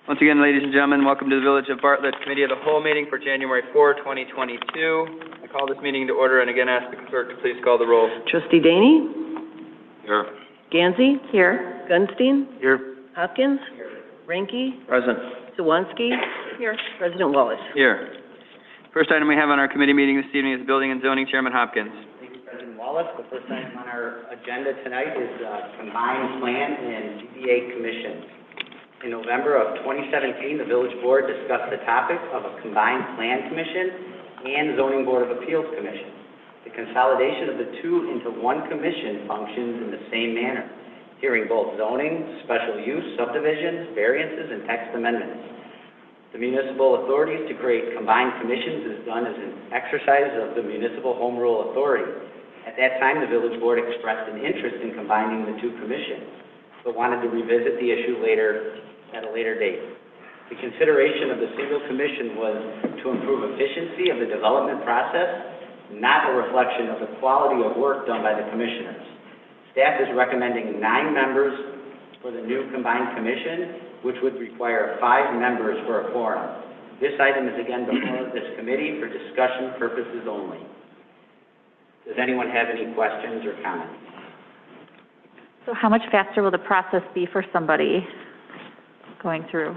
Once again, ladies and gentlemen, welcome to the Village of Bartlett Committee of the Whole meeting for January 4, 2022. I call this meeting to order and again ask the clerk to please call the roll. Trustee Daney? Here. Gansey? Here. Gunstein? Here. Hopkins? Here. Ranke? Present. SUWANSKI? Here. President Wallace? Here. First item we have on our committee meeting this evening is Building and Zoning Chairman Hopkins. Thank you, President Wallace. The first item on our agenda tonight is Combined Plan and ZBA Commission. In November of 2017, the Village Board discussed the topic of a Combined Plan Commission and Zoning Board of Appeals Commission. The consolidation of the two into one commission functions in the same manner, hearing both zoning, special use, subdivisions, variances, and text amendments. The municipal authorities to create combined commissions is done as an exercise of the municipal home rule authority. At that time, the Village Board expressed an interest in combining the two commissions, but wanted to revisit the issue at a later date. The consideration of the single commission was to improve efficiency of the development process, not a reflection of the quality of work done by the commissioners. Staff is recommending 9 members for the new combined commission, which would require 5 members for a quorum. This item is again before this committee for discussion purposes only. Does anyone have any questions or comments? So how much faster will the process be for somebody going through?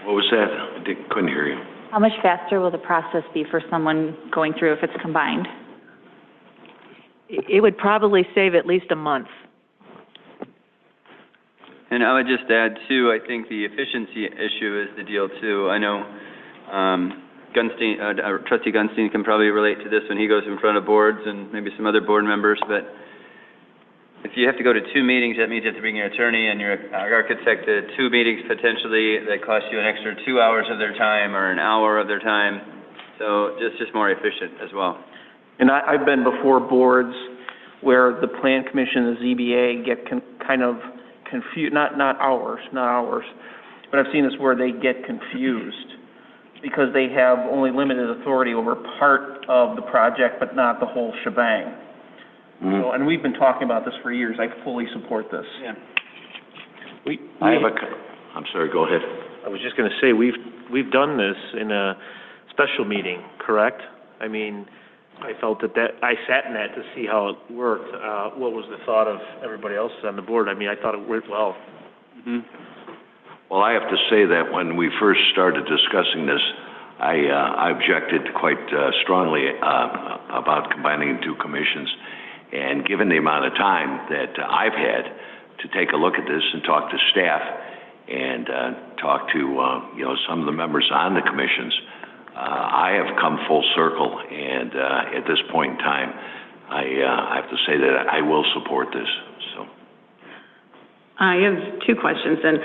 What was that? I couldn't hear you. How much faster will the process be for someone going through if it's combined? It would probably save at least a month. And I would just add, too, I think the efficiency issue is the deal, too. I know Trustee Gunstein can probably relate to this when he goes in front of boards and maybe some other board members, but if you have to go to 2 meetings, that means you have to bring your attorney and your architect to 2 meetings potentially that cost you an extra 2 hours of their time or an hour of their time. So just more efficient as well. And I've been before boards where the Plan Commission and the ZBA get kind of confused, not ours, but I've seen this where they get confused because they have only limited authority over part of the project but not the whole shebang. So, and we've been talking about this for years. I fully support this. Yeah. I'm sorry, go ahead. I was just going to say, we've done this in a special meeting, correct? I mean, I felt that I sat in that to see how it worked. What was the thought of everybody else on the board? I mean, I thought it worked well. Mm-hmm. Well, I have to say that when we first started discussing this, I objected quite strongly about combining 2 commissions. And given the amount of time that I've had to take a look at this and talk to staff and talk to some of the members on the commissions, I have come full circle. And at this point in time, I have to say that I will support this. So, I have 2 questions. And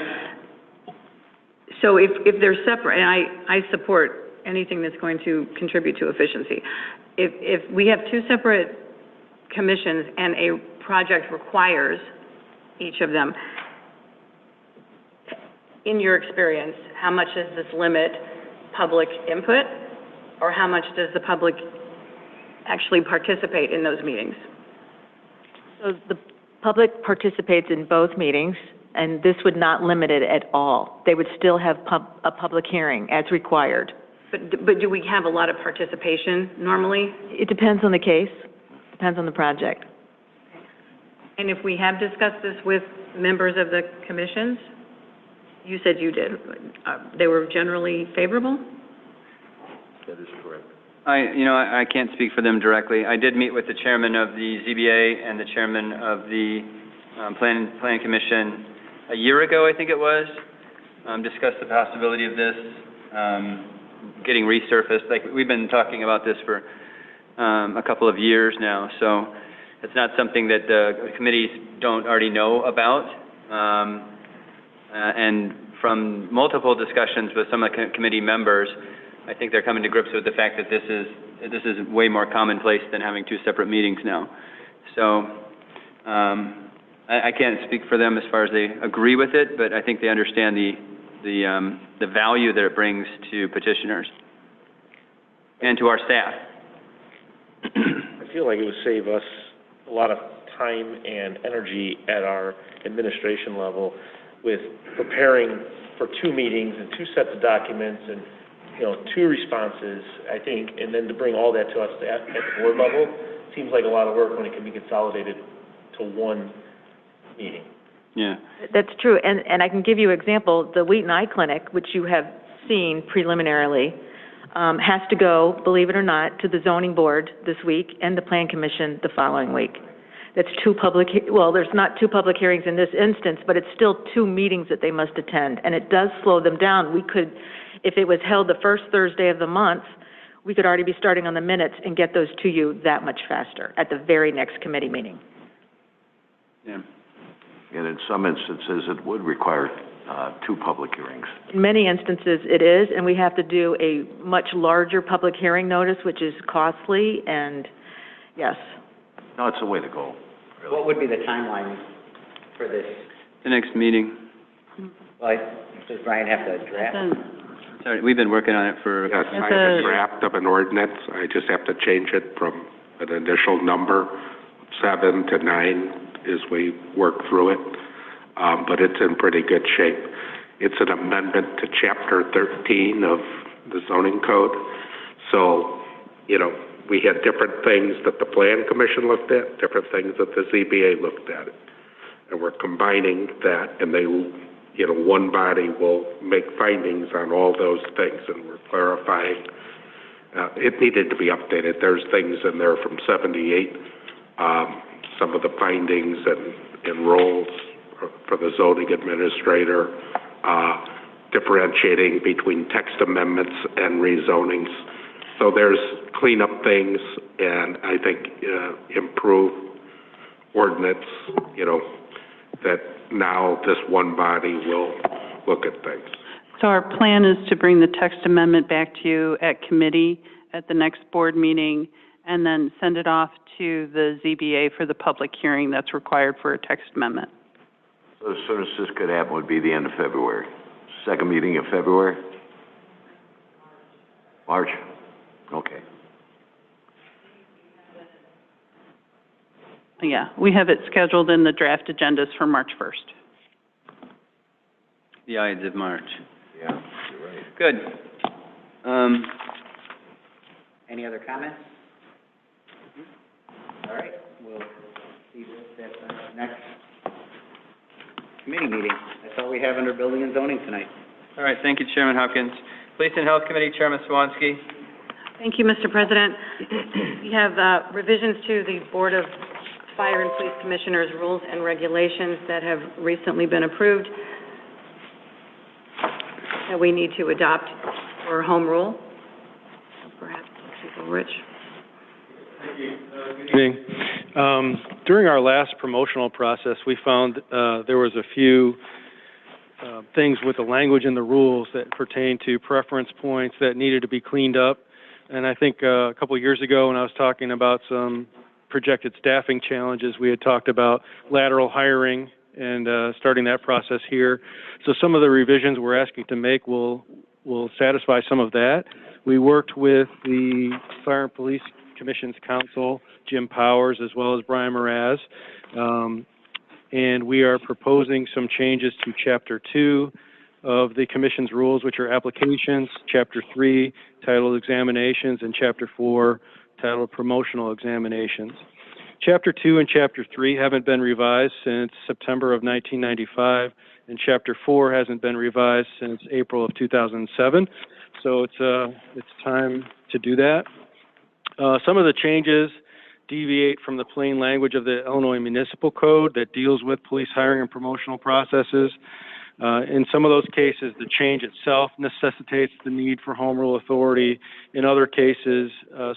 so if they're separate, and I support anything that's going to contribute to efficiency. If we have 2 separate commissions and a project requires each of them, in your experience, how much does this limit public input, or how much does the public actually participate in those meetings? So the public participates in both meetings, and this would not limit it at all. They would still have a public hearing as required. But do we have a lot of participation normally? It depends on the case. Depends on the project. And if we have discussed this with members of the commissions, you said you did, they were generally favorable? That is correct. I can't speak for them directly. I did meet with the chairman of the ZBA and the chairman of the Planning Commission a year ago, I think it was, discussed the possibility of this getting resurfaced. Like, we've been talking about this for a couple of years now, so it's not something that the committees don't already know about. And from multiple discussions with some of the committee members, I think they're coming to grips with the fact that this is way more commonplace than having 2 separate meetings now. So I can't speak for them as far as they agree with it, but I think they understand the value that it brings to petitioners and to our staff. I feel like it would save us a lot of time and energy at our administration level with preparing for 2 meetings and 2 sets of documents and, 2 responses, I think, and then to bring all that to us at the board level, seems like a lot of work when it can be consolidated to 1 meeting. Yeah. That's true, and I can give you an example. The Wheaton Eye Clinic, which you have seen preliminarily, has to go, believe it or not, to the zoning board this week and the plan commission the following week. That's 2 public, well, there's not 2 public hearings in this instance, but it's still 2 meetings that they must attend, and it does slow them down. We could, if it was held the first Thursday of the month, we could already be starting on the minutes and get those to you that much faster at the very next committee meeting. Yeah. And in some instances, it would require 2 public hearings. In many instances, it is, and we have to do a much larger public hearing notice, which is costly, and yes. No, it's the way to go, really. What would be the timeline for this? The next meeting. Well, does Brian have to draft? Sorry, we've been working on it for... Yes, I have a draft of an ordinance. I just have to change it from an initial number, 7 to 9, as we work through it. But it's in pretty good shape. It's an amendment to Chapter 13 of the zoning code. So, we had different things that the Plan Commission looked at, different things that the ZBA looked at. And we're combining that, and they, one body will make findings on all those things, and we're clarifying. It needed to be updated. There's things in there from 78, some of the findings and roles for the zoning administrator, differentiating between text amendments and rezonings. So there's cleanup things, and I think improve ordinance, that now this one body will look at things. So our plan is to bring the text amendment back to you at committee at the next board meeting, and then send it off to the ZBA for the public hearing that's required for a text amendment. So as soon as this could happen would be the end of February. Second meeting in February? March? Okay. Yeah, we have it scheduled in the draft agendas for March 1st. The Ides of March. Yeah, you're right. Good. Any other comments? All right, we'll see this at the next committee meeting. That's all we have under building and zoning tonight. All right, thank you, Chairman Hopkins. Police and Health Committee, Chairman SUWANSKI. Thank you, Mr. President. We have revisions to the Board of Fire and Police Commissioners' rules and regulations that have recently been approved that we need to adopt for home rule. Perhaps Rich. Good evening. During our last promotional process, we found there was a few things with the language in the rules that pertain to preference points that needed to be cleaned up. And I think a couple of years ago when I was talking about some projected staffing challenges, we had talked about lateral hiring and starting that process here. So some of the revisions we're asking to make will satisfy some of that. We worked with the Fire and Police Commission's counsel, Jim Powers, as well as Brian Mraz, and we are proposing some changes to Chapter 2 of the Commission's rules, which are applications, Chapter 3, titled examinations, and Chapter 4, titled promotional examinations. Chapter 2 and Chapter 3 haven't been revised since September of 1995, and Chapter 4 hasn't been revised since April of 2007. So it's time to do that. Some of the changes deviate from the plain language of the Illinois Municipal Code that deals with police hiring and promotional processes. In some of those cases, the change itself necessitates the need for home rule authority. In other cases,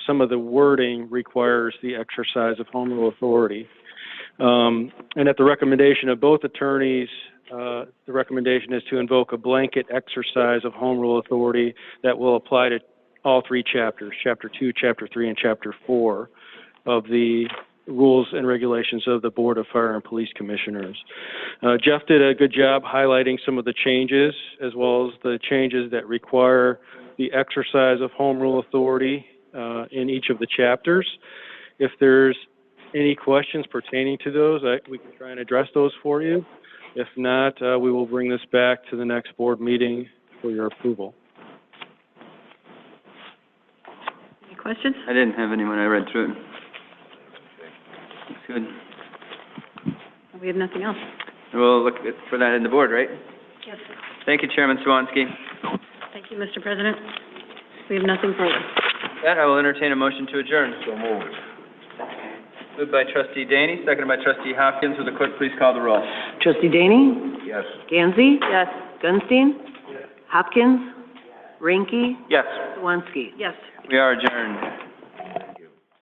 some of the wording requires the exercise of home rule authority. And at the recommendation of both attorneys, the recommendation is to invoke a blanket exercise of home rule authority that will apply to all 3 chapters, Chapter 2, Chapter 3, and Chapter 4 of the rules and regulations of the Board of Fire and Police Commissioners. Jeff did a good job highlighting some of the changes, as well as the changes that require the exercise of home rule authority in each of the chapters. If there's any questions pertaining to those, we can try and address those for you. If not, we will bring this back to the next board meeting for your approval. Any questions? I didn't have any when I read through it. Looks good. We have nothing else. We'll look for that in the board, right? Yes. Thank you, Chairman SUWANSKI. Thank you, Mr. President. We have nothing further. With that, I will entertain a motion to adjourn. So moved. Moved by trustee Daney, seconded by trustee Hopkins. Will the clerk please call the roll? Trustee Daney? Yes. Gansey? Yes. Gunstein? Hopkins? Ranky? Yes. Swansky? Yes. We are adjourned.